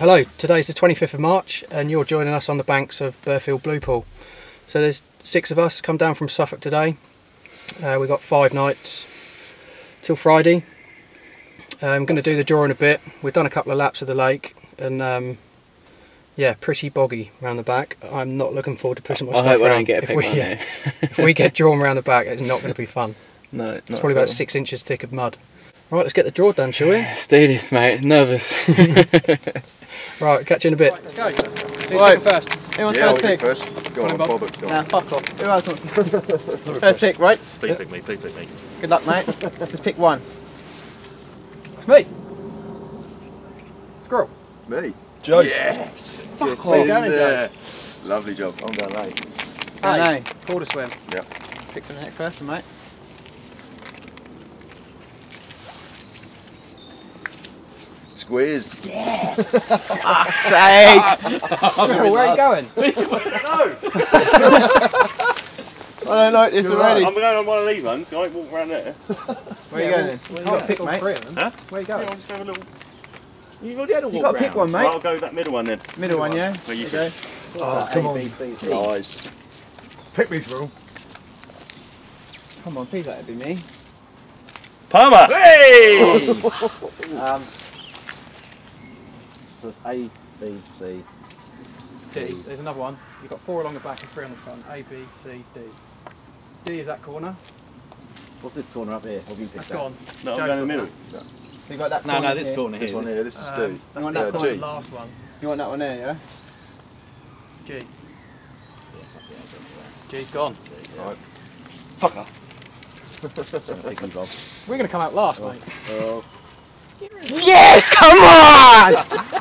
Hello, today's the 25th of March and you're joining us on the banks of Burghfield Blue Pool. So there's 6 of us come down from Suffolk today. We've got 5 nights till Friday. I'm going to do the draw in a bit. We've done a couple of laps of the lake and yeah, pretty boggy around the back. I'm not looking forward to pushing my stuff around. I don't get a pick one, if we get drawn around the back, it's not going to be fun. No, it's probably about 6 inches thick of mud. Right, let's get the draw done, shall we? Let's do this, mate. Nervous. Right, catch you in a bit. Right, go. Who's Right. first? Who wants Yeah, first pick? first. Go on, Bob. Nah, fuck off. Who else wants first pick, right? Please pick me, please pick me. Good luck, mate. Just pick one. It's me. Squirrel. Me? Joe. Yes! Fuck, where you going, Joe? Lovely job. I'm going late. I know. Quarter swim. Yep. Pick for the next person, mate. Squeeze. Fuck's sake! Squirrel, where are you going? I don't like this already. I'm going on one of these ones, I might walk around there. Where are you going then? Well, You got to pick, mate. Huh? Where are you Yeah, going? I'll just have a little... You've already had a walk You got to pick round. one, Right, mate. I'll go that middle one then. Middle one, yeah? Where you There go. go. Oh, come on. Nice. Pick me through. Come on, please let it be me. Palmer! Hey! So it's A, B, C. D. There's another one. You've got 4 along the back and 3 on the front. A, B, C, D. D is that corner. What's this corner up here? What have you That's picked gone. No, I'm Joe's going in the got middle. You got that No, corner no, this here. corner This here. one here, this is that. D. You want That's that the G. last one. You want that one there, yeah? G. G's gone. Right. Fuck up. Pick you, Bob. We're going to come out last, mate. Oh. Yes, come on!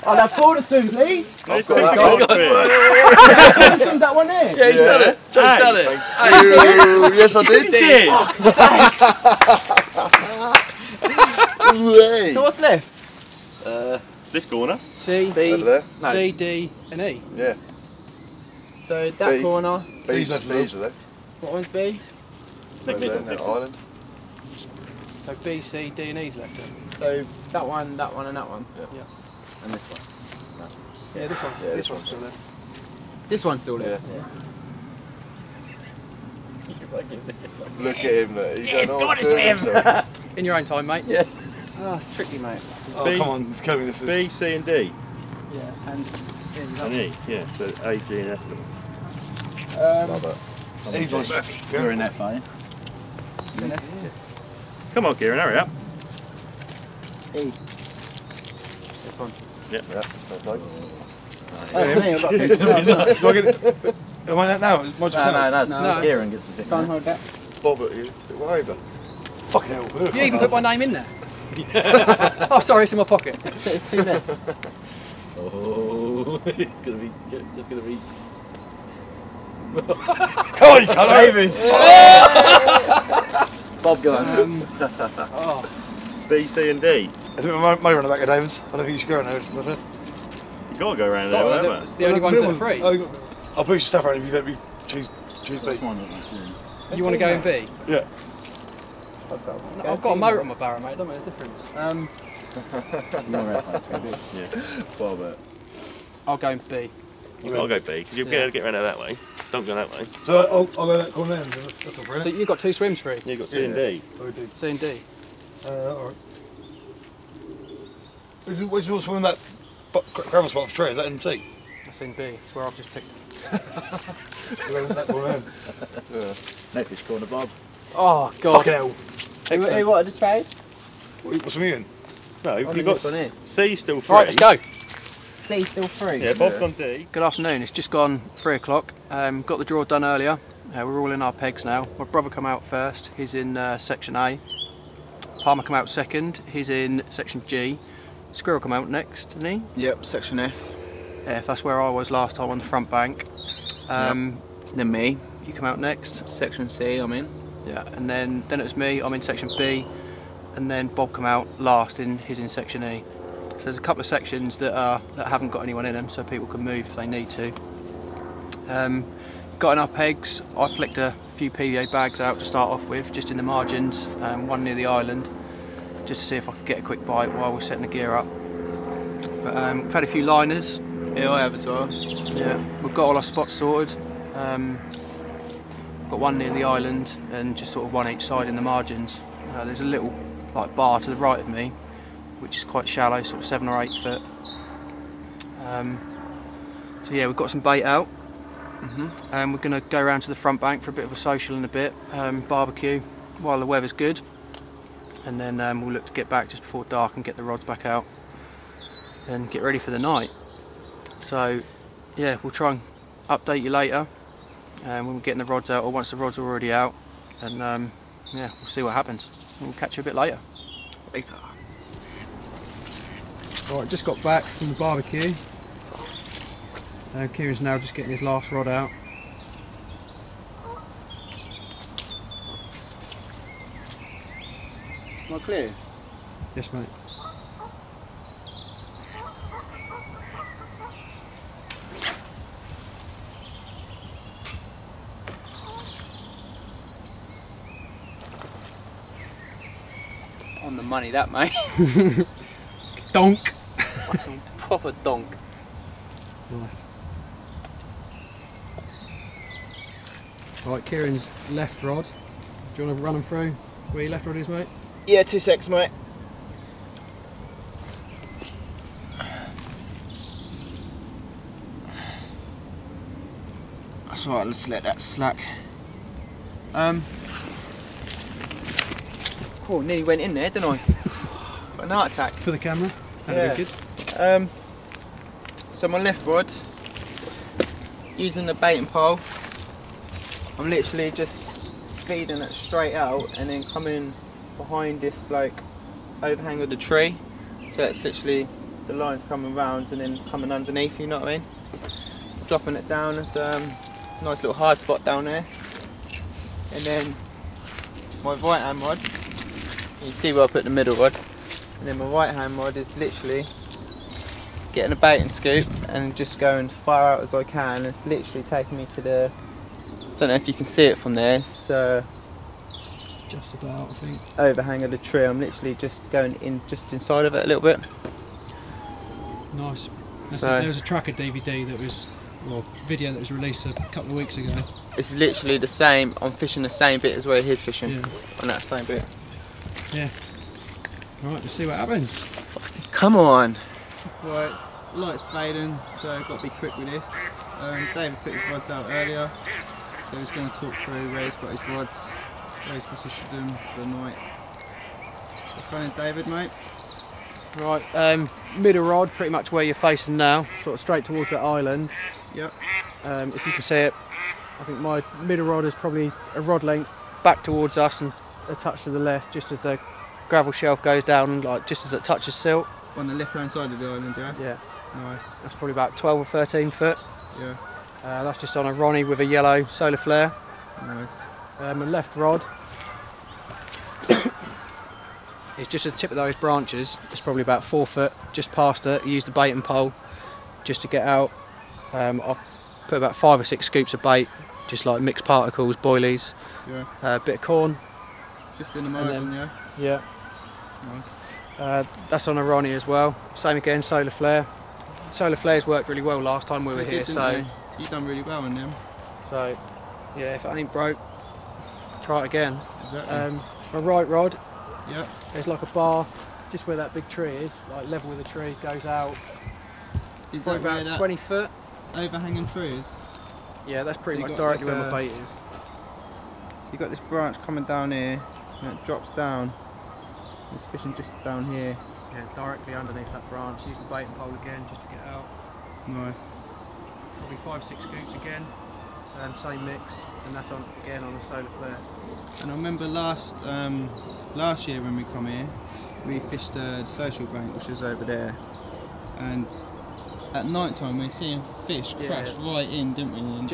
I'll have quarter soon, please. I've Quarter soon's that one there? Yeah, he's done it. Joe's done it. Yes, I did. So what's left? This corner. C, Over B, there. C, D and E. Yeah. So that B. corner. B's left, B's are there. What one's B? Over there, in that island. So B, C, D and E's left then. So that one, and that one. Yeah. And this one. Yeah, this one. Yeah, this this one's still there. This one's still there. Yeah. Look at him, look. He's going on doing himself. In your own time, mate. Yeah. Oh, it's tricky, mate. Oh, B. come on, it's killing me. This is. B, C and D. Yeah, and And E, yeah. So A, G and F. um, He's on. You're in F, are you? Come on, Kieran, hurry up. E. This one. Yeah, that's like. Oh, me, I've got to pick. Do I get it? Am I that now? It's my turn. No. Kieran gets the pick. Can't hold that. Bob at you. It went over. Fucking hell. You even put my name in there. Oh, sorry, it's in my pocket. It's 2 left. Oh, it's gonna be. It's gonna be. Come on, you cunt. Bob, go on. B, C and D. I think my money around the back of David's. I don't think you should go around there. You gotta go around there, whatever. It's the only ones that are free. I'll push your stuff around if you let me choose B. This one, yeah. You want to go in B? Yeah. No, I've got a motor on my barrow, mate. Don't make a difference. You're F, mate. Yeah. Bob at. I'll go in B. You gotta go B, because you'll be able to get around there that way. Don't go that way. So I'll go that corner then. That's not So brilliant. you've got 2 swims free. You've got C and D. Oh, we did. C and D. Alright. Where's your swim in that gravel spot for tree? Is that in C? That's in B. It's where I've just picked. That corner then. Yeah. Next corner, Bob. Oh God. Fucking hell. Who Excellent. wanted to trade? What's me in? No, I you've think got this one here. C still free. Right, let's go. C still free. Yeah, Bob's on D. Good afternoon. It's just gone 3 o'clock. Got the draw done earlier. We're all in our pegs now. My brother come out first. He's in section A. Palmer come out second. He's in section G. Squirrel come out next, didn't he? Yep, section F. F. That's where I was last time on the front bank. Then me. You come out next. Section C, I'm in. Yeah, and then it was me. I'm in section B, and then Bob come out last. He's in section E. So there's a couple of sections that haven't got anyone in them, so people can move if they need to. Got in our pegs. I flicked a few PVA bags out to start off with, just in the margins, one near the island, just to see if I could get a quick bite while we're setting the gear up. But we've had a few liners. Yeah, I have as well. Yeah, we've got all our spots sorted. Got one near the island and just sort of one each side in the margins. There's a little like bar to the right of me, which is quite shallow, sort of 7 or 8 foot. So yeah, we've got some bait out. We're going to go around to the front bank for a bit of a social in a bit, barbecue while the weather's good, and then we'll look to get back just before dark and get the rods back out and get ready for the night. So yeah, we'll try and update you later when we're getting the rods out, or once the rods are already out, and yeah, we'll see what happens. We'll catch you a bit later. Later. Right, just got back from the barbecue. Kieran's now just getting his last rod out. Am I clear? Yes, mate. On the money, that mate. Donk! Fucking proper donk. Nice. Right, Kieran's left rod. Do you want to run them through where your left rod is, mate? Yeah, 2 secs, mate. That's right, let's let that slack. Oh, nearly went in there, didn't I? Got an heart attack. For the camera. Yeah. Good. So my left rod, using the bait and pole, I'm literally just feeding it straight out and then coming behind this like overhang of the tree. So it's literally the line's coming round and then coming underneath, you know what I mean? Dropping it down, there's a nice little hard spot down there. And then my right hand rod, you can see where I put the middle rod. And then my right hand rod is literally getting a bait and scoop and just going as far out as I can. It's literally taking me to the, don't know if you can see it from there, it's Just about, I think. overhang of the tree. I'm literally just going in just inside of it a little bit. Nice. So- There was a tracker DVD that was, well, video that was released a couple of weeks ago. It's literally the same, I'm fishing the same bit as where he's fishing, Yeah. on that same bit. Yeah. Right, let's see what happens. Come on! Right, light's fading, so I've got to be quick with this. David put his rods out earlier, so he's going to talk through where he's got his rods, where he's positioned them for the night. So come in, David, mate. Right, middle rod, pretty much where you're facing now, sort of straight towards that island. Yep. If you can see it, I think my middle rod is probably a rod length back towards us and a touch to the left, just as the gravel shelf goes down, and like just as it touches silt. On the left-hand side of the island, yeah? Yeah, Nice, that's probably about 12 or 13 foot. yeah, That's just on a Ronnie with a yellow solar flare. nice. My left rod is just at the tip of those branches. It's probably about 4 foot, just past it. Use the bait and pole just to get out. I've put about 5 or 6 scoops of bait, just like mixed particles, boilies, Yeah. a bit of corn. Just in the margin, then- yeah? Yeah. Nice. That's on a Ronnie as well. Same again, solar flare. Solar flares worked really well last time we were They here, did, didn't so they? You've done really well in them. yeah, if it ain't broke, try it again. Exactly. My right rod, Yep. there's like a bar just where that big tree is, like level with the tree, goes out Is probably that where about that 20 foot. overhanging tree is? Yeah, that's pretty So you much got directly like where my a- bait is. So you've got this branch coming down here, and it drops down. It's fishing just down here. Yeah, directly underneath that branch. Use the bait and pole again just to get out. Nice. Probably 5-6 scoops again. Same mix, and that's on again on the solar flare. And I remember last year when we come here, we fished the social bank, which was over there, and at night time we were seeing fish Yeah. crash right in, didn't we? And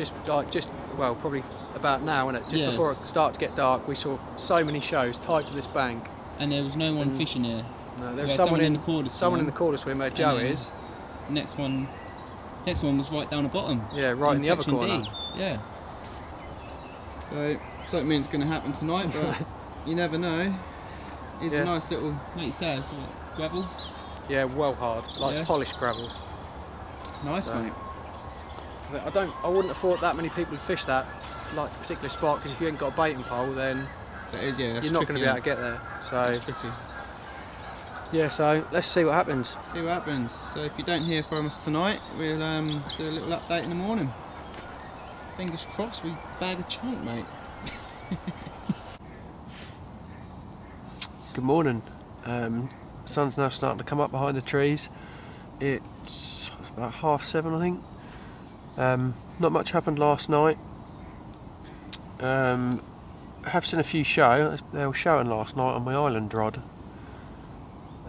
Well, probably about now, innit? Just Yeah. before it started to get dark, we saw so many shows tied to this bank. and there was no one And- fishing here. No, We there was had someone in the quarter someone in the swim, quarter swim where Joe then- is. Next one was right down the bottom. Yeah, right in the other section corner. D. Yeah. So don't mean it's going to happen tonight, but you never know. It's Yeah. a nice little, like you say, it's like gravel. Yeah, well hard, like Yeah. polished gravel. Nice, So- mate. I wouldn't have thought that many people would fish that like particular spot, because if you ain't got a baiting pole, then That is, yeah, that's you're not going to tricky, be able to get there. So It's tricky. yeah, so let's see what happens. See what happens. So if you don't hear from us tonight, we'll do a little update in the morning. Fingers crossed we bag a chunk, mate. Good morning. Sun's now starting to come up behind the trees. It's about 7:30, I think. Not much happened last night. I have seen a few show. They were showing last night on my island rod,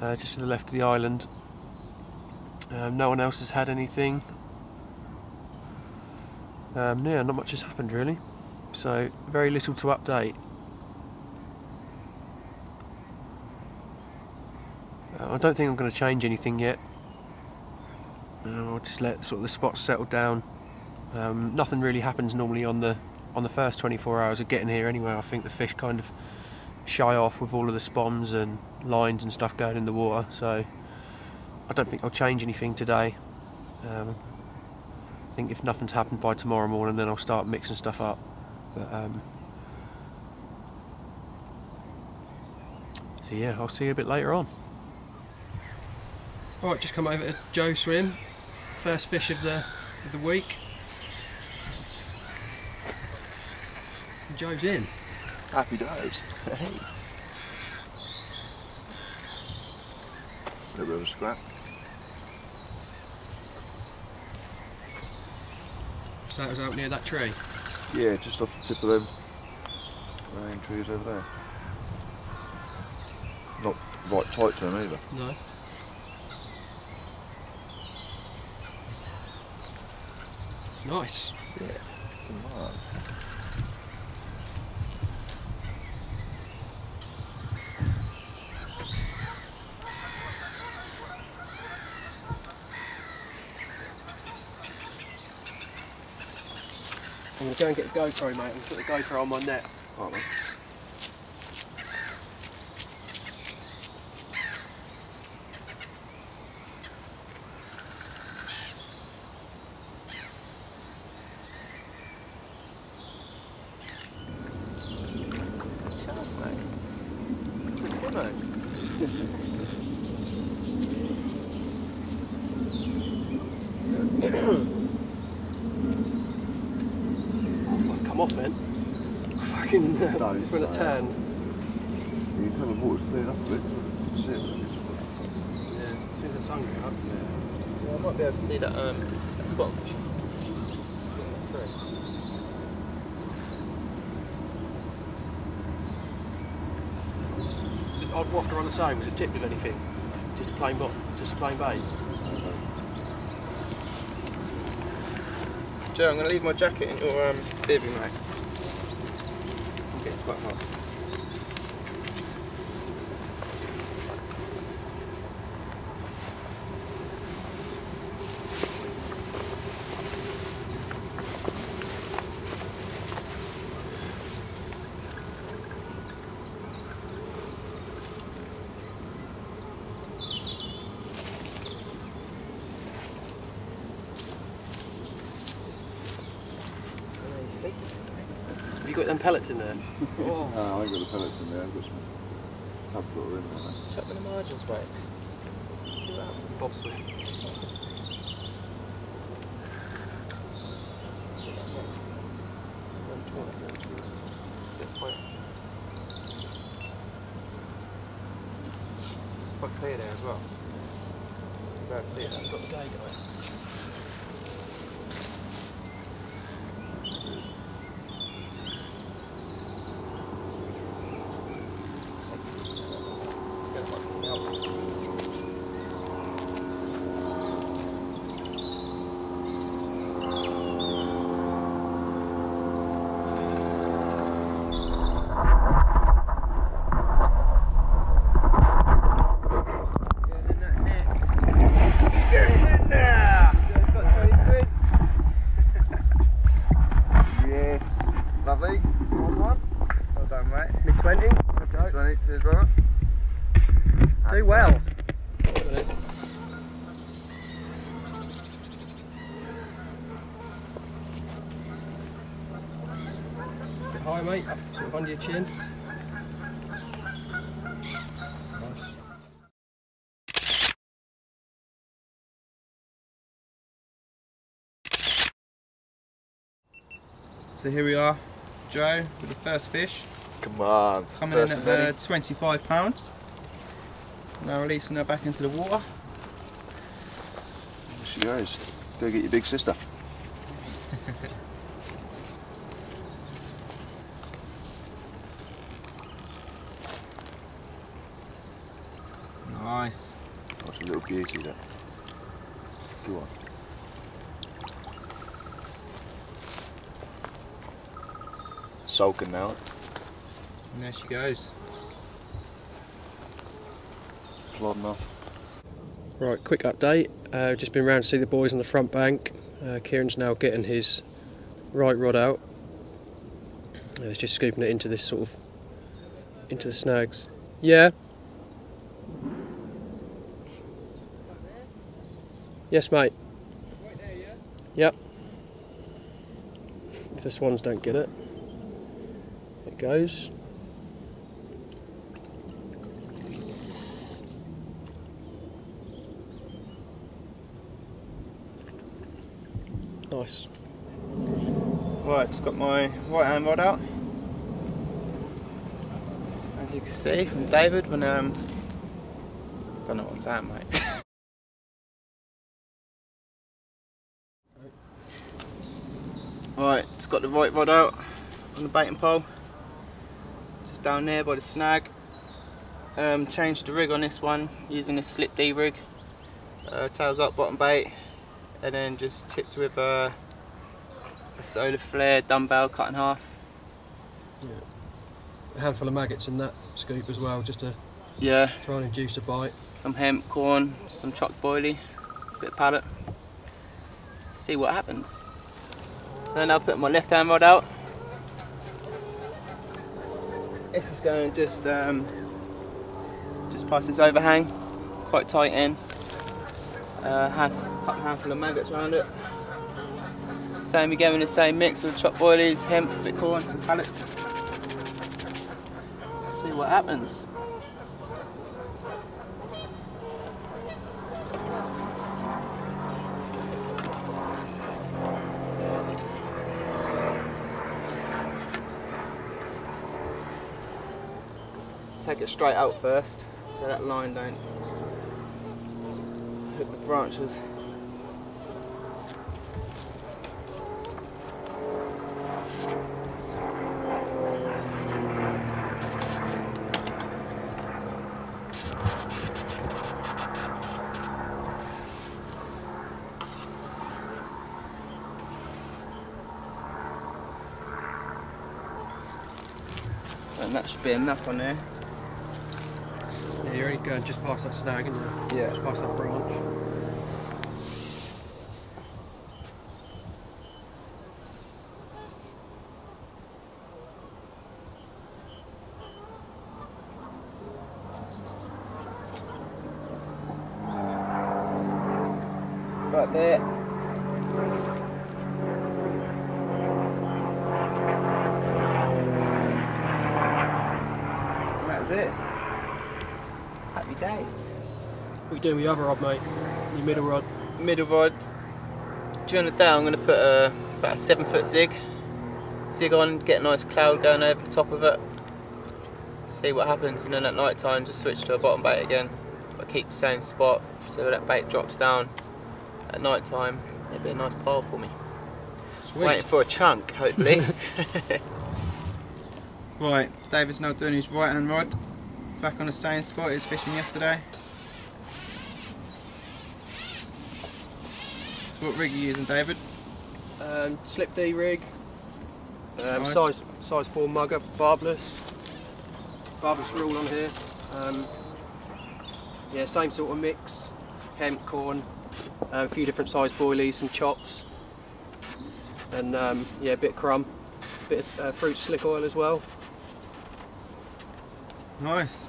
just to the left of the island. No one else has had anything. Yeah, not much has happened really. So very little to update. I don't think I'm going to change anything yet. I'll just let sort of the spots settle down. Nothing really happens normally on the first 24 hours of getting here anyway. I think the fish kind of shy off with all of the spawns and lines and stuff going in the water, so I don't think I'll change anything today. I think if nothing's happened by tomorrow morning, then I'll start mixing stuff up. But so yeah, I'll see you a bit later on. Alright, just come over to Joe's swim. First fish of the week. Joe's in. Happy days. Hey. A bit of a scrap. So that was out near that tree. Yeah, just off the tip of them main trees over there. Not right tight to them either. No. Nice. Yeah. Come on. I'm going to go and get the GoPro, mate. I'm going to put the GoPro on my net. Right, mate. Come off then. Fucking Don't just went a say turn. You can tell the water's cleared up a bit. You can see it. Yeah, as soon as the sun came up. Yeah, I might be able to see that spot. Just odd waft on its own. Was it tipped with anything? Just a plain just a plain bait. Joe, I'm going to leave my jacket in your bivvy, mate. I'm getting quite hot. Have you got them pellets in there? No, I ain't got the pellets in there. I've got some tub water in there. Shut the margins, mate. Bob Swift. Quite clear there as well. You better see it. Got the gate on it. Yes. Lovely. Well done, mate. Mid-20. Okay. 20. Cheers, brother. Do well. it. Bit high, mate, up sort of under your chin. Nice. So here we are, Joe, with the first fish. Come on. Coming in at £25. Now releasing her back into the water. There she goes. Go get your big sister. Nice. That's a little beauty there. Go on. Sulking now. And there she goes. Plodding off. Right, quick update. Just been round to see the boys on the front bank. Kieran's now getting his right rod out. He's just scooping it into this sort of, into the snags. Yeah. Yes, mate. Yep. If the swans don't get it, it goes. Nice. Right, just got my right hand rod out. As you can see from David, when don't know what I'm saying, mate. Right, just got the right rod out on the baiting pole, just down there by the snag. Changed the rig on this one using this slip D rig, tails up, bottom bait, and then just tipped with a solar flare dumbbell cut in half. Yeah. A handful of maggots in that scoop as well, just to try and induce a bite. Some hemp, corn, some chopped boilie, bit of pallet. See what happens. So now put my left hand rod out. This is going just past this overhang, quite tight in. Handful of maggots around it. Same again with the same mix with chopped boilies, hemp, bit of corn, some pallets. See what happens. Take it straight out first, so that line don't hook the branches. And that should be enough on there. Yeah, you're only going just past that snag, aren't you? Yeah. Just past that branch. Right there. And that's it. Happy days. What are you doing with your other rod, mate? Your middle rod? Middle rod. During the day I'm going to put about a 7-foot zig on, get a nice cloud going over the top of it. See what happens, and then at night time just switch to a bottom bait again. But keep the same spot so that bait drops down at night time. It'll be a nice pile for me. Sweet. Waiting for a chunk, hopefully. Right, David's now doing his right hand rod. Back on the same spot he was fishing yesterday. So what rig are you using, David? Slip D rig. Nice. Size 4 mugger, barbless rule on here. Yeah, same sort of mix. Hemp, corn, a few different size boilies, some chops, and yeah, a bit of crumb, bit of fruit slick oil as well. Nice.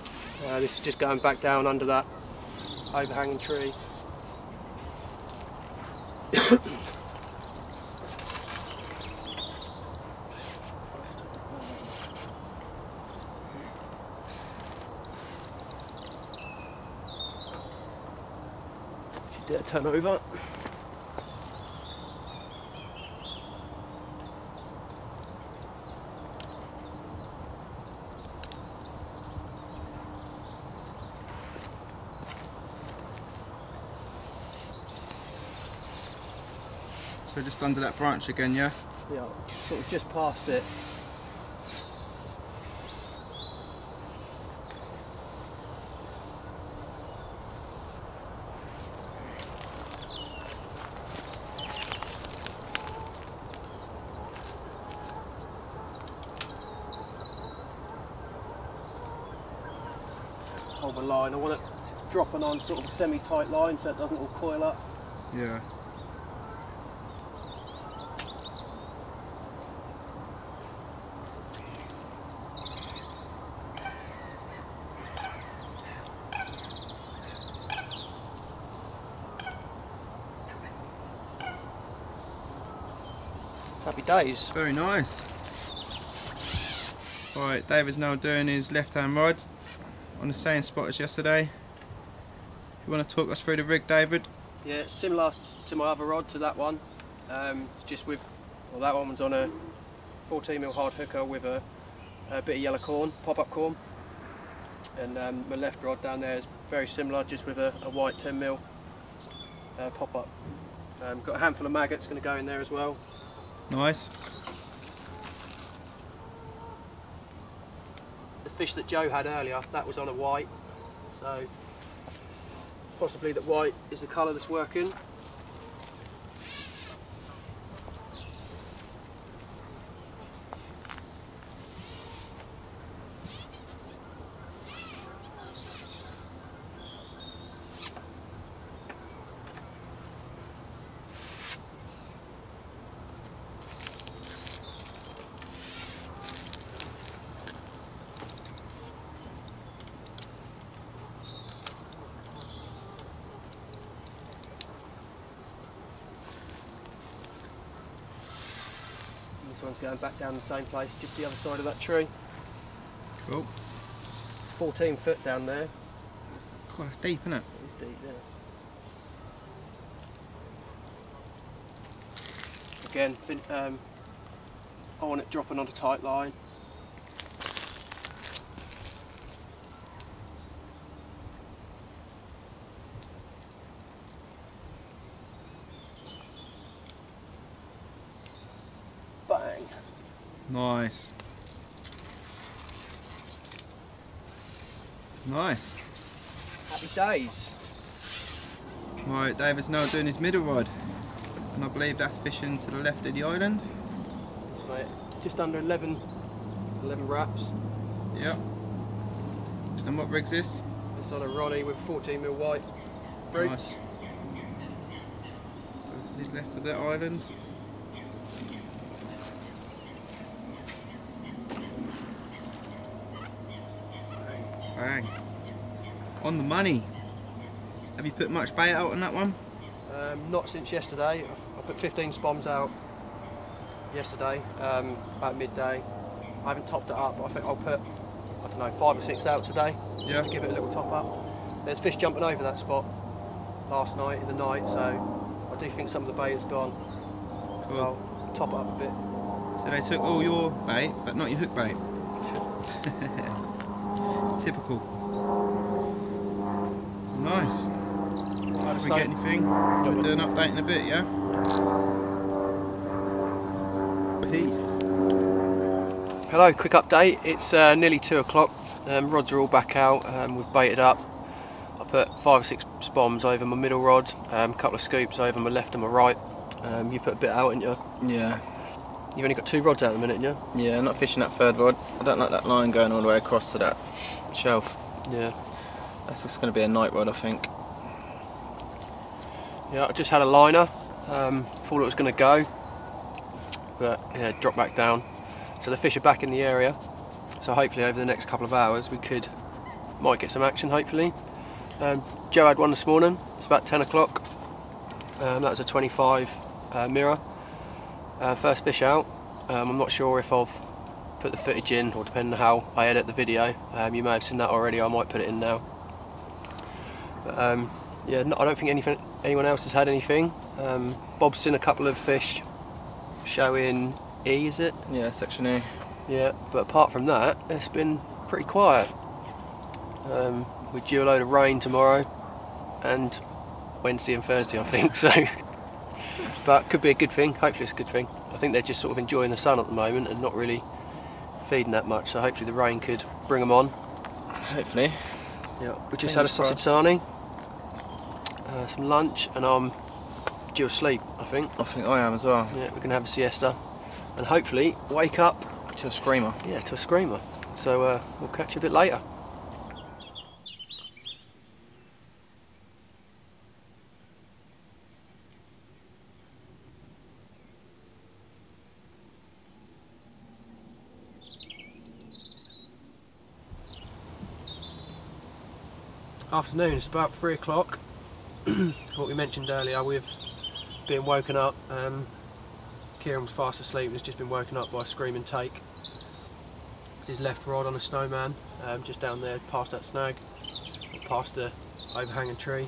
This is just going back down under that overhanging tree. Did a turn over. So just under that branch again, yeah? Yeah, sort of just past it. Hold my line. I want it dropping on sort of a semi-tight line so it doesn't all coil up. Yeah. Happy days. Very nice. Right, David's now doing his left-hand rod on the same spot as yesterday. If you want to talk us through the rig, David. Yeah, it's similar to my other rod, to that one. Just with, well, that one was on a 14mm hard hooker with a bit of yellow corn, pop-up corn. And my left rod down there is very similar, just with a white 10mm pop-up. Got a handful of maggots going to go in there as well. Nice. The fish that Joe had earlier, that was on a white, so possibly that white is the colour that's working. This one's going back down the same place, just the other side of that tree. Cool. It's 14 foot down there. God, that's deep, isn't it? It's deep, yeah. Again, I want it dropping on a tight line. Bang. Nice. Nice. Happy days. Right, David's now doing his middle rod. And I believe that's fishing to the left of the island. That's right. Just under 11 wraps. Yep. And what rig's this? It's on a Ronnie with 14mm white roots. Nice. So to the left of that island. Bang. On the money. Have you put much bait out on that one? Not since yesterday. I put 15 spoms out yesterday, about midday. I haven't topped it up, but I think I'll put, I don't know, 5 or 6 out today, just to give it a little top up. There's fish jumping over that spot last night, in the night, so I do think some of the bait has gone. Cool. I'll top it up a bit. So they took all your bait, but not your hook bait. Typical. Nice. If we get anything, we'll do an update in a bit, yeah? Peace. Hello, quick update. It's nearly 2 o'clock. Rods are all back out. We've baited up. I put 5 or 6 spoms over my middle rod, a couple of scoops over my left and my right. You put a bit out, haven't you? Yeah. You've only got 2 rods out at the minute, haven't you? Yeah, not fishing that third rod. I don't like that line going all the way across to that shelf. Yeah. That's just going to be a night rod, I think. Yeah, I just had a liner. Thought it was going to go, but yeah, it dropped back down. So the fish are back in the area. So hopefully over the next couple of hours we might get some action, hopefully. Joe had one this morning. It's about 10 o'clock. That was a 25 mirror. First fish out. I'm not sure if I've put the footage in, or depending on how I edit the video. You may have seen that already. I might put it in now. But, yeah, I don't think anyone else has had anything. Bob's seen a couple of fish showing E, is it? Yeah, section E. Yeah, but apart from that, it's been pretty quiet. We're due a load of rain tomorrow and Wednesday and Thursday, I think, so. But could be a good thing. Hopefully it's a good thing. I think they're just sort of enjoying the sun at the moment and not really feeding that much, so hopefully the rain could bring them on. Hopefully. Yeah, we just had a sausage sarnie, some lunch, and I'm due asleep, I think. I think I am as well. Yeah, we're going to have a siesta and hopefully wake up To a screamer. Yeah, to a screamer. So we'll catch you a bit later. Afternoon, it's about 3 o'clock. What we mentioned earlier, we've been woken up. Kieran was fast asleep and has just been woken up by a screaming take. His left rod on a snowman, just down there past that snag, past the overhanging tree.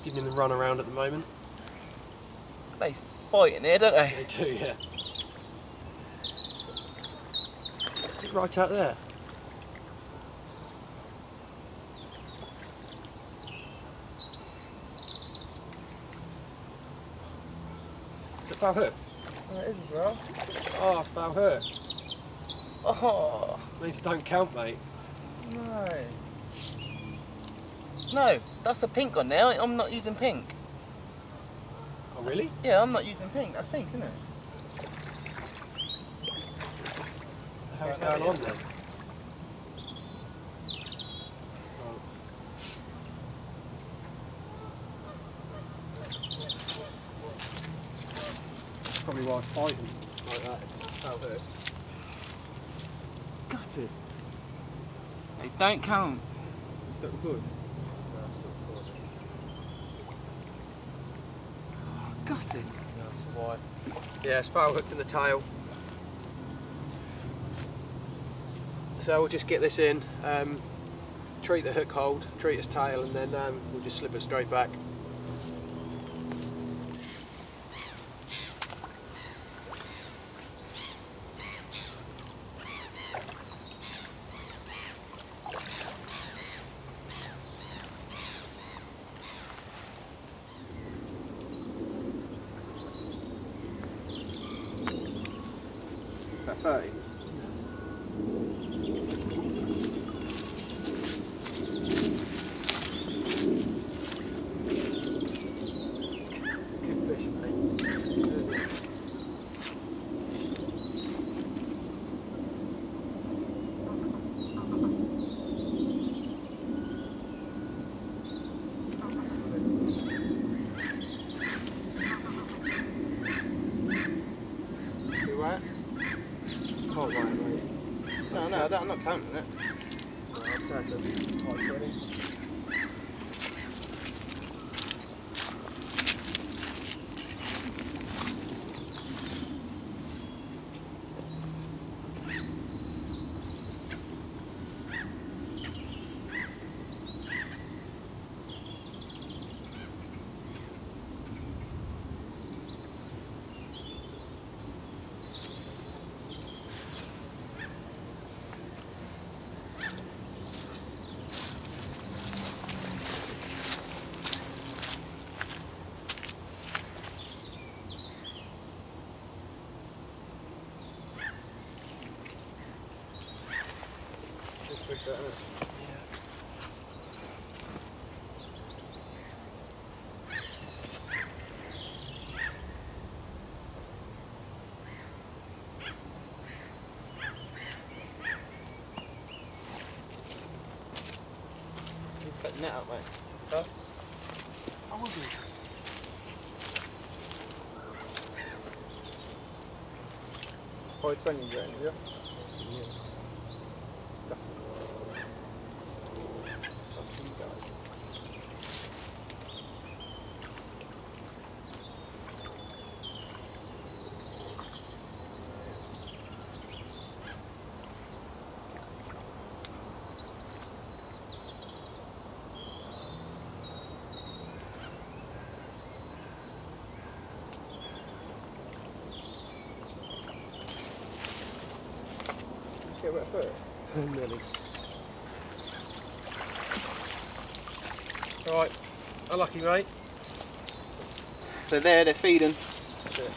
Giving him the run around at the moment. They fight in here, don't they? They do, yeah. Right out there. Is it foul hook? Oh, it is as well. Oh, it's foul hook. Oh, Means it don't count, mate. no. No, that's a pink one now. I'm not using pink. Oh, really? Yeah, I'm not using pink. That's pink, isn't it? What the hell's going on then? Probably why I was fighting like that. Foul hook. Gutted. They don't count. Is that good? Oh, gutted. That's why. Yeah, it's foul hooked in the tail. So we'll just get this in, treat the hook hold, treat its tail, and then we'll just slip it straight back. About 30. Can't wait, mate. No, I'm not counting it. Put the net out, mate. Huh? I will do. Quite funny, yeah. about a foot? Nearly. Right, unlucky mate. So they're feeding. That's it.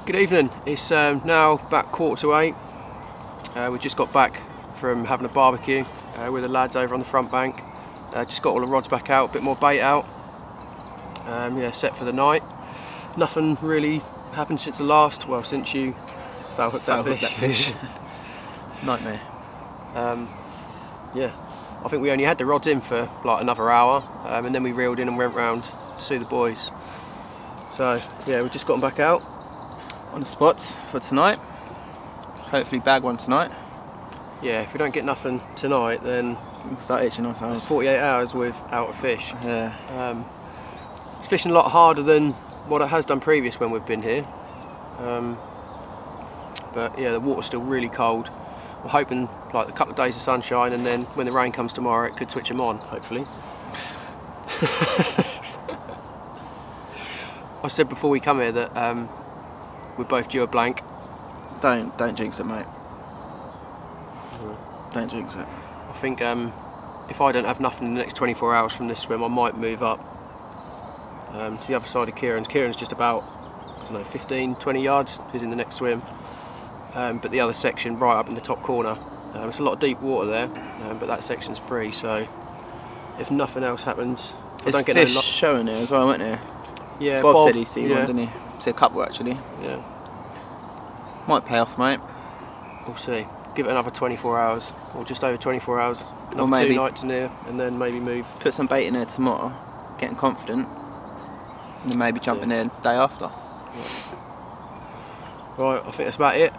Good evening. It's now about 7:45. We've just got back from having a barbecue with the lads over on the front bank. Just got all the rods back out, a bit more bait out. Yeah, set for the night. Nothing really happened since the last. Well, since you foul hooked that fish. Nightmare. Yeah, I think we only had the rods in for like another hour, and then we reeled in and went round to see the boys. So yeah, we've just got them back out. On the spots for tonight. Hopefully bag one tonight. Yeah, if we don't get nothing tonight, then We'll start itching it's ourselves. 48 hours without a fish. Yeah. It's fishing a lot harder than what it has done previous when we've been here. But yeah, the water's still really cold. We're hoping like a couple of days of sunshine, and then when the rain comes tomorrow, it could switch them on, hopefully. I said before we come here that we're both due a blank. Don't jinx it, mate. Don't jinx it. I think if I don't have nothing in the next 24 hours from this swim, I might move up to the other side of Kieran's. Kieran's just about, I don't know, 15, 20 yards is in the next swim. But the other section right up in the top corner, it's a lot of deep water there, but that section's free, so if nothing else happens, if I There's don't get fish no showing there as well, weren't there? yeah, Bob said he seen yeah, one, didn't he? See a couple actually. yeah, Might pay off, mate. we'll see. Give it another 24 hours, or just over 24 hours, another maybe 2 nights in here, and then maybe move. Put some bait in there tomorrow, getting confident, and then maybe jump in there the day after. Right, I think that's about it.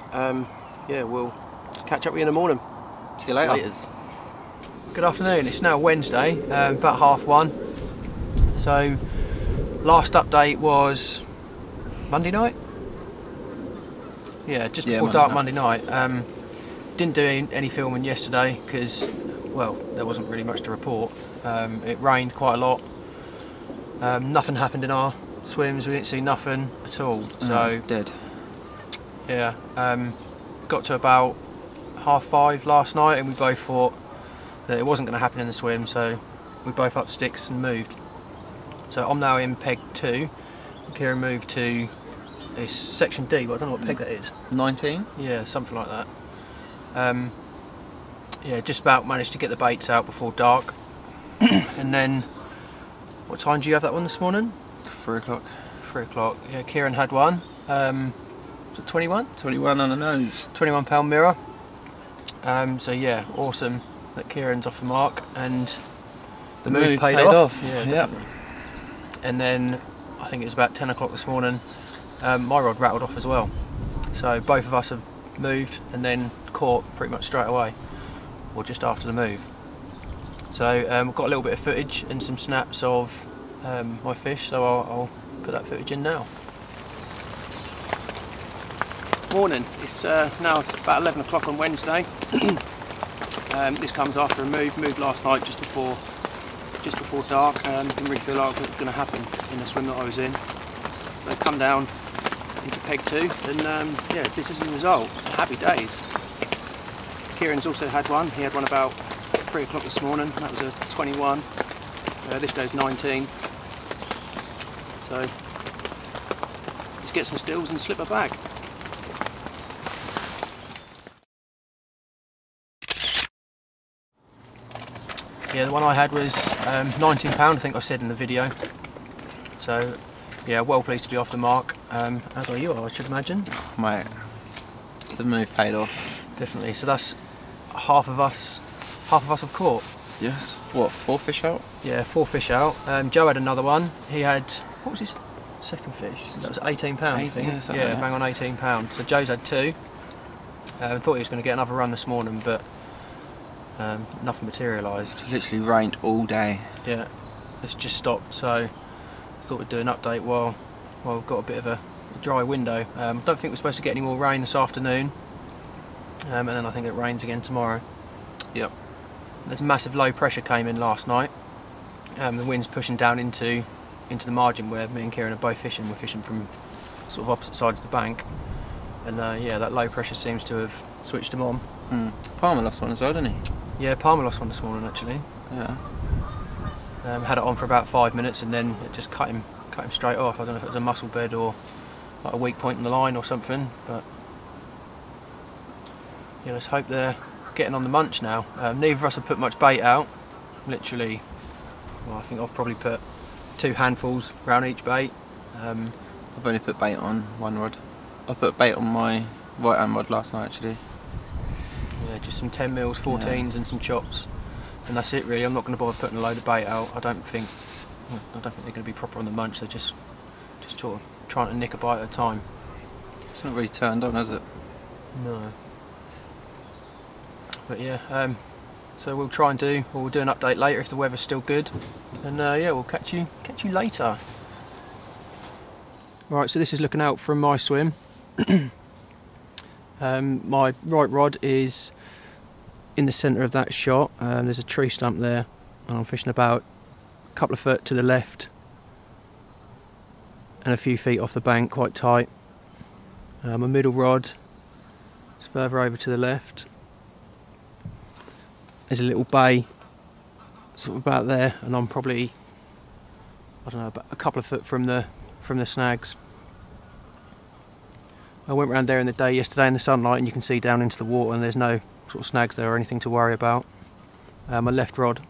Yeah, we'll catch up with you in the morning. See you later. Laters. Good afternoon, it's now Wednesday, about 1:30. So, last update was Monday night? Yeah, just before dark Monday night. Didn't do any filming yesterday because, well, there wasn't really much to report. It rained quite a lot. Nothing happened in our swims, we didn't see nothing at all. So it's dead. yeah, got to about 5:30 last night and we both thought that it wasn't going to happen in the swim, so we both upped sticks and moved. So I'm now in peg 2, Kieran moved to this section D, but I don't know what peg that is. 19? Yeah, something like that. Yeah, just about managed to get the baits out before dark. And then, what time did you have that one this morning? 3 o'clock. 3 o'clock. Yeah, Kieran had one. Was it 21? 21 on the nose. 21 pound mirror. So yeah, awesome that Kieran's off the mark and the move paid off. Yeah, definitely. And then I think it was about 10 o'clock this morning, my rod rattled off as well. So both of us have moved and then caught pretty much straight away, or just after the move. So we've got a little bit of footage and some snaps of my fish, so I'll put that footage in now. Morning, it's now about 11 o'clock on Wednesday. This comes after a moved last night just before dark. Didn't really feel like it was going to happen in the swim that I was in. They come down into peg 2 and yeah, this is the result. Happy days. Kieran's also had one. He had one about 3 o'clock this morning. That was a 21. This goes 19. So let's get some stills and slip a bag. Yeah, the one I had was £19, I think I said in the video. So yeah, well pleased to be off the mark, as are you, I should imagine. Mate, the move paid off. Definitely. So that's half of us have caught. Yes. What, 4 fish out? Yeah, 4 fish out. Joe had another one. He had, what was his second fish? That was £18, I think. Yeah, bang on £18. So Joe's had 2. Thought he was going to get another run this morning, but nothing materialised. It's literally rained all day. Yeah, it's just stopped, so thought we'd do an update while we've got a bit of a dry window. Don't think we're supposed to get any more rain this afternoon, and then I think it rains again tomorrow. Yep. There's massive low pressure came in last night. The wind's pushing down into the margin where me and Kieran are both fishing. We're fishing from sort of opposite sides of the bank, and yeah, that low pressure seems to have switched them on. Palmer lost one as well, didn't he? Yeah, Palmer lost one this morning actually. Yeah. Had it on for about 5 minutes and then it just cut him straight off. I don't know if it was a muscle bed or like a weak point in the line or something, but yeah, let's hope they're getting on the munch now. Neither of us have put much bait out. Literally, well, I think I've probably put 2 handfuls round each bait. I've only put bait on one rod. I put bait on my right hand rod last night actually. Yeah, just some 10 mils, 14s and some chops. And that's it really. I'm not going to bother putting a load of bait out. I don't think they're going to be proper on the munch. They're just sort of trying to nick a bite at a time. It's not really turned on, has it? No. But yeah, so we'll try and we'll do an update later if the weather's still good. And yeah, we'll catch you later. Right, so this is looking out from my swim. My right rod is in the centre of that shot. There's a tree stump there and I'm fishing about a couple of foot to the left and a few feet off the bank, quite tight. My middle rod is further over to the left. There's a little bay sort of about there and I'm probably, I don't know, about a couple of foot from the snags. I went round there in the day yesterday in the sunlight and you can see down into the water and there's no sort of snags there or anything to worry about. My left rod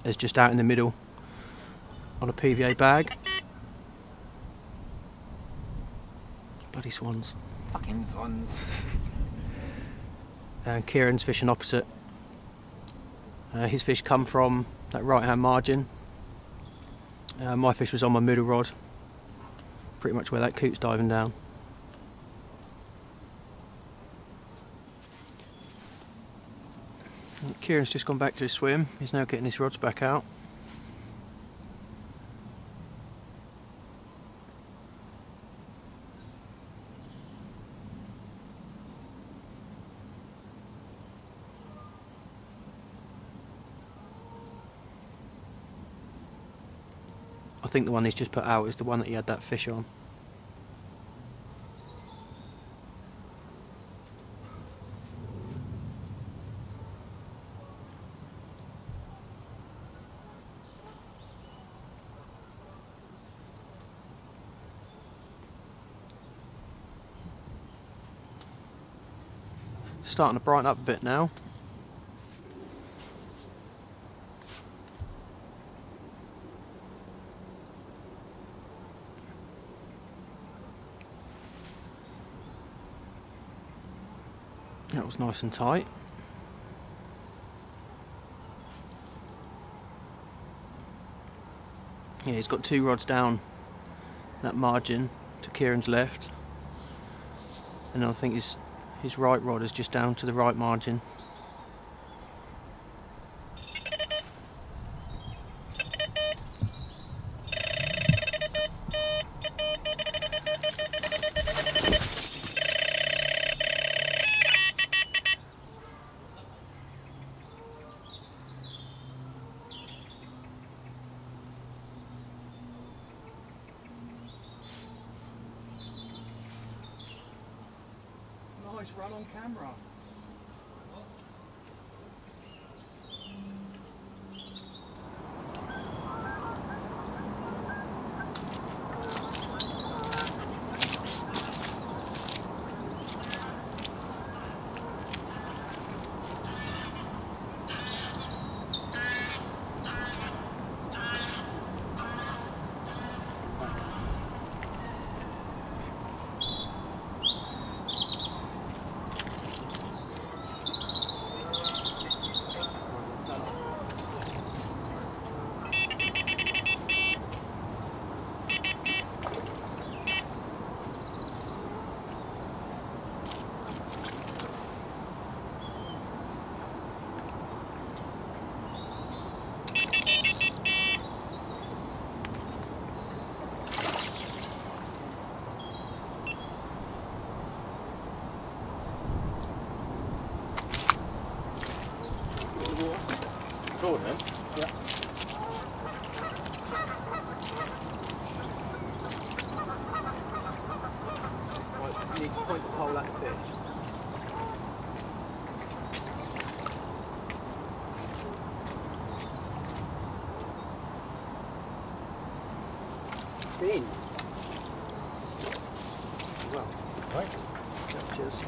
is just out in the middle on a PVA bag. Bloody swans. Fucking swans. And Kieran's fishing opposite. His fish come from that right hand margin. My fish was on my middle rod, pretty much where that coot's diving down. Kieran's just gone back to his swim. He's now getting his rods back out. I think the one he's just put out is the one that he had that fish on. Starting to brighten up a bit now. That was nice and tight. Yeah, he's got 2 rods down that margin to Kieran's left, and I think his right rod is just down to the right margin. Nice run on camera. Forward then. Yeah. Right, you need to point the pole at the fish. in. Well, right. Cheers.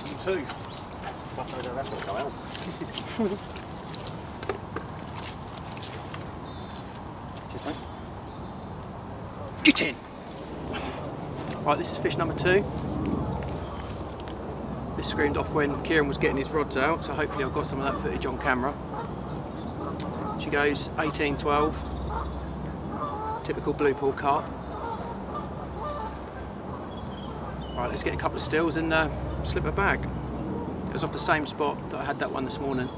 You too. That's not going to go out. Cheers, mate. Get in! Right, this is fish number 2. This screamed off when Kieran was getting his rods out, so hopefully I've got some of that footage on camera. She goes 18-12, typical blue pool carp. Right, let's get a couple of stills and slip her back. It was off the same spot that I had that one this morning.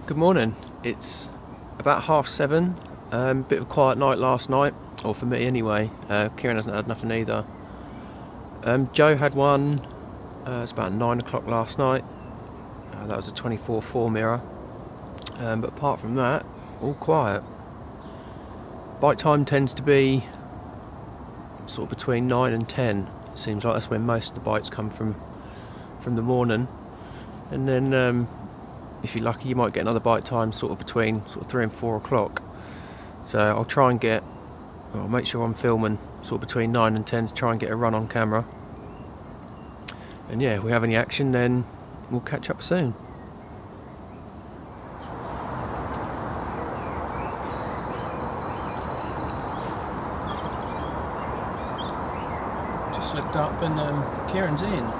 Good morning. It's about 7:30. Bit of a quiet night last night, or for me anyway. Kieran hasn't had nothing either. Joe had one. It's about 9 o'clock last night. That was a 24-4 mirror. But apart from that, all quiet. Bite time tends to be sort of between 9 and 10. It seems like that's when most of the bites come from the morning. And then if you're lucky, you might get another bite time sort of between 3 and 4 o'clock. So I'll try and I'll make sure I'm filming sort of between 9 and 10 to try and get a run on camera. And yeah, if we have any action, then we'll catch up soon. Just looked up and Kieran's in.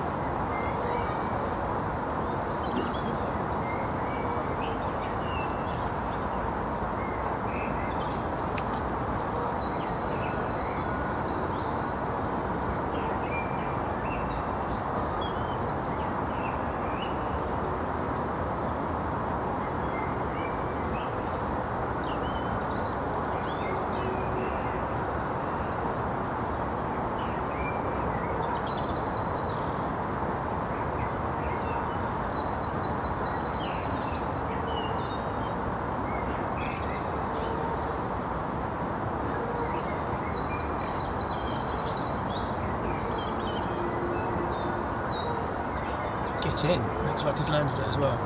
Get in. Looks like he's landed it as well.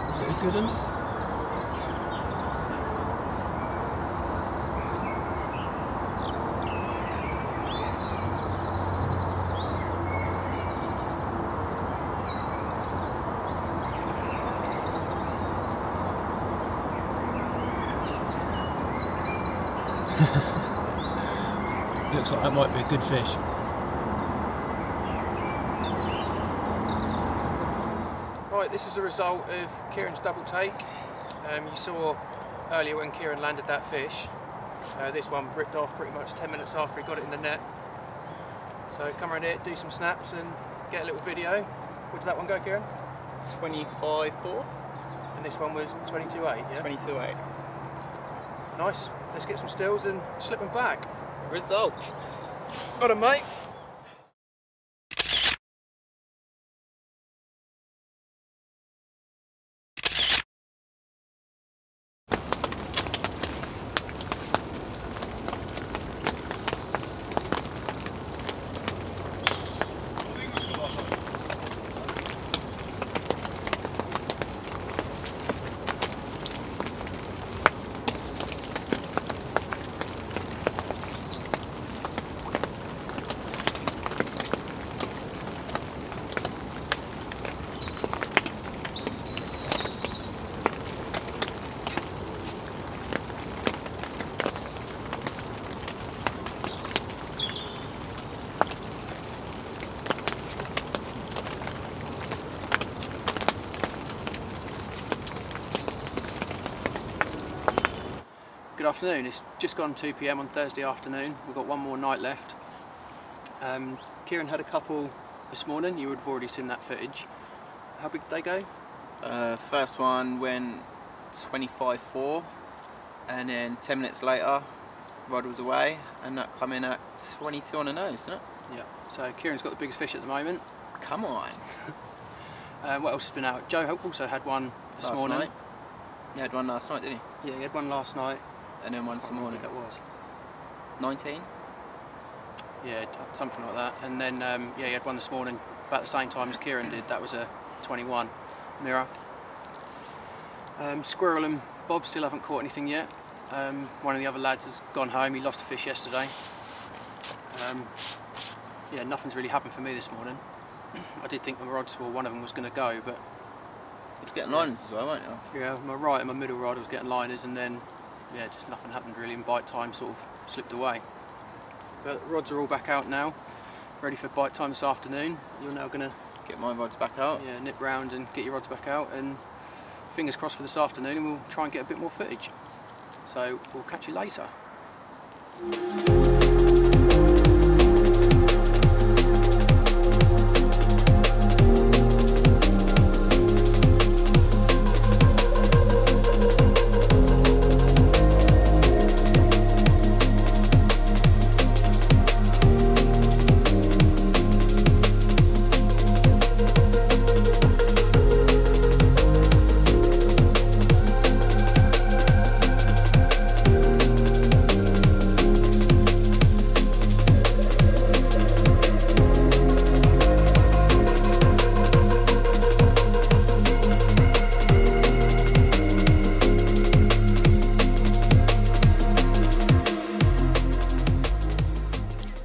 Is it a good one? Looks like that might be a good fish. Right, this is the result of Kieran's double take. You saw earlier when Kieran landed that fish. This one ripped off pretty much 10 minutes after he got it in the net. So come around here, do some snaps and get a little video. Where did that one go, Kieran? 25-4. And this one was 22.8, yeah? 22-8. Nice. Let's get some stills and slip them back. Results. Got 'em, mate. Good afternoon. It's just gone 2 PM on Thursday afternoon. We've got one more night left. Kieran had a couple this morning. You would have already seen that footage. How big did they go? First one went 25.4, and then 10 minutes later, rod was away, and that come in at 22 on the nose, isn't it? Yeah. So Kieran's got the biggest fish at the moment. Come on. What else has been out? Joe also had one this morning. Night. He had one last night, didn't Yeah, he had one last night. he? And then one this morning. That was. 19? Yeah, something like that. And then yeah, he had one this morning about the same time as Kieran did. That was a 21 mirror. Squirrel and Bob still haven't caught anything yet. One of the other lads has gone home. He lost a fish yesterday. Yeah, nothing's really happened for me this morning. I did think my rods, well, one of them was going to go, but It's getting liners as well, weren't you? yeah, my right and my middle rod was getting liners, and then yeah, just nothing happened really, and bite time sort of slipped away. But the rods are all back out now, ready for bite time this afternoon. You're now going to Get my rods back out. nip round and get your rods back out, and fingers crossed for this afternoon, and we'll try and get a bit more footage. So we'll catch you later.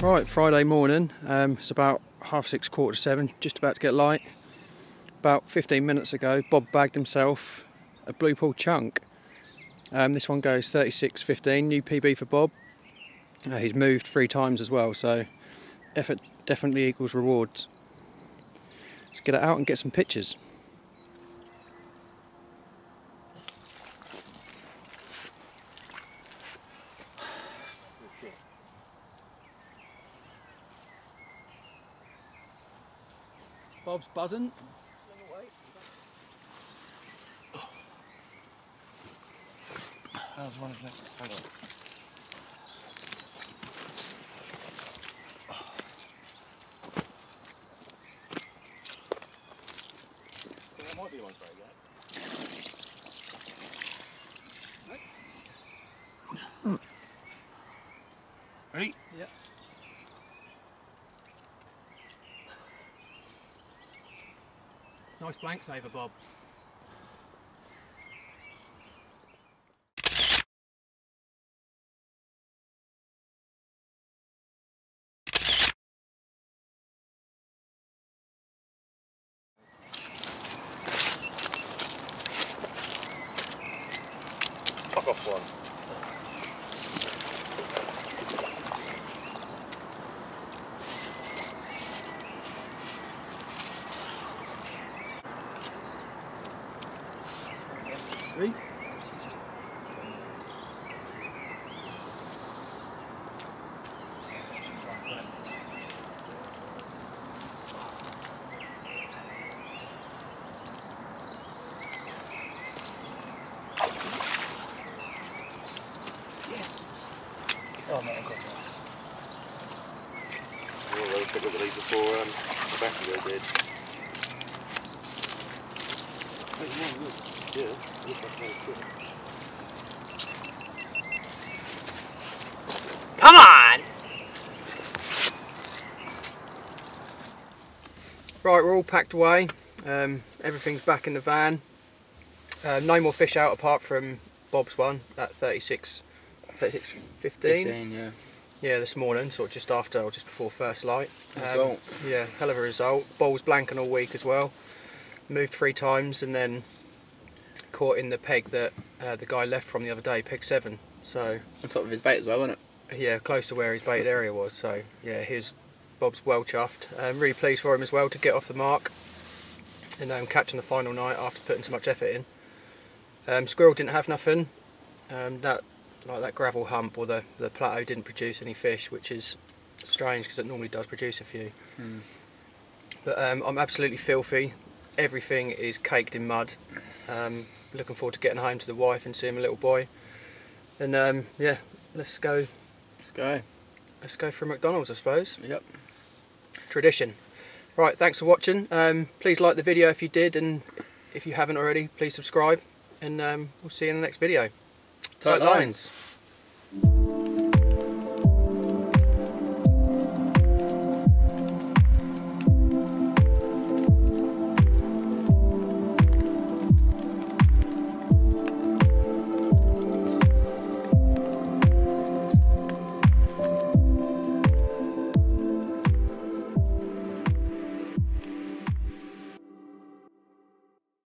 Right, Friday morning, it's about 6:30, 7:15, just about to get light. About 15 minutes ago, Bob bagged himself a blue pool chunk. This one goes 36.15, new PB for Bob. He's moved 3 times as well, so effort definitely equals rewards. Let's get it out and get some pictures. Bob's buzzing. How's one of left? Hold on. There might be one straight there. Ready? Yep. Nice blank saver, Bob. Fuck off one. Ready? Oh no, I've got that. Well, they'll pick up the lead before the back of it did. Yeah, looks like very good. Come on! Right, we're all packed away. Everything's back in the van. No more fish out apart from Bob's one at 36.15. 15, yeah. Yeah, this morning, sort of just after or just before first light. Result. Yeah, hell of a result. Bowls blanking all week as well. Moved 3 times and then caught in the peg that the guy left from the other day, peg 7. So On top of his bait as well, wasn't it? yeah, close to where his baited area was. So yeah, Bob's well chuffed. Really pleased for him as well to get off the mark and catching the final night after putting so much effort in. Squirrel didn't have nothing. That like that gravel hump or the plateau didn't produce any fish, which is strange because it normally does produce a few. But I'm absolutely filthy. Everything is caked in mud. Looking forward to getting home to the wife and seeing my little boy. And yeah, let's go for McDonald's, I suppose. Yep. Tradition. Right, thanks for watching. Please like the video if you did, and if you haven't already, please subscribe, and we'll see you in the next video. Tight lines.